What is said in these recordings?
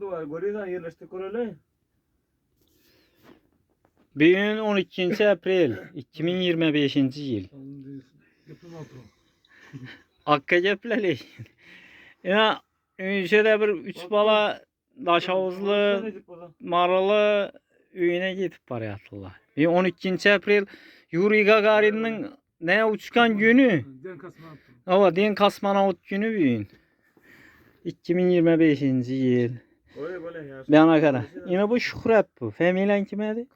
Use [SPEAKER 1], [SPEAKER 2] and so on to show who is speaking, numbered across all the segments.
[SPEAKER 1] Duvar gorida yerleştik oraya.
[SPEAKER 2] Bugün 12 April 2025 yıl. Akka gepleli. Ya şöyle bir 3 bala daş havuzlu maralı üyüne gidip barayatırlar. 12 April Yuri Gagarin'in ne uçkan günü. Ama den kosmonavt günü bugün. 2025 yıl. Bana kadar. Yine bu Şuhret bu. Femilen kimedi?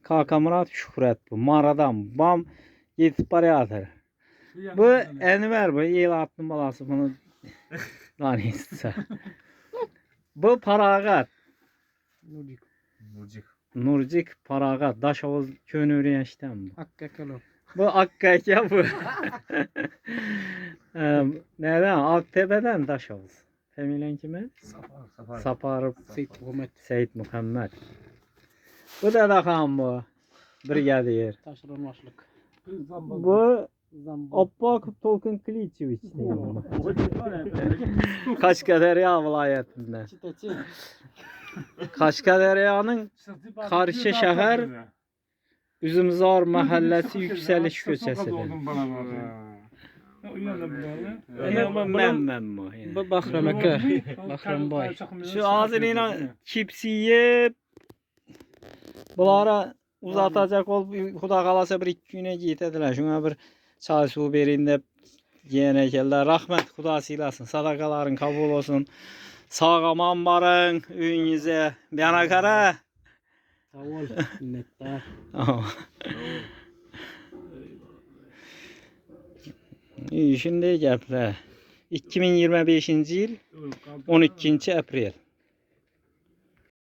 [SPEAKER 2] Kakamurad Şuhret bu. Maradan bam gidip barayatır. Bu Enver bu. İyi attın balası bunu. Lan iste. Bu Paragat. Nurcik Paragat. Daş havuz köyünü öğrenişten bu. Bu Akkaya bu. Neden? Aktepe'den Daş havuz. Femilen kime? Sapar. Seyit Muhammed. Bu da Dahan bu. Brigadir. Bu Oppak Tolkun Kliçeviç. Kaşkaderya vilayetinde. Kaşkaderya'nın karşı şehir Üzümzar mahallesi yükseliş köşesidir. Ben bu.
[SPEAKER 3] Bu Bahram Aka. Bahram Boy.
[SPEAKER 2] Şu ağzına çipsi yiyip bunlara uzatacak ol, Xuda qalasa bir 2 güne gitediler. Şuna bir çay su verin de yiyene geldiler. Rahmet Xuda silasın. Sadakaların kabul olsun. Sağ aman barın öyünüze. Bana kara.
[SPEAKER 3] Sağ ol. Minnettar.
[SPEAKER 2] Şimdi gepler. 2025 yıl 12 April.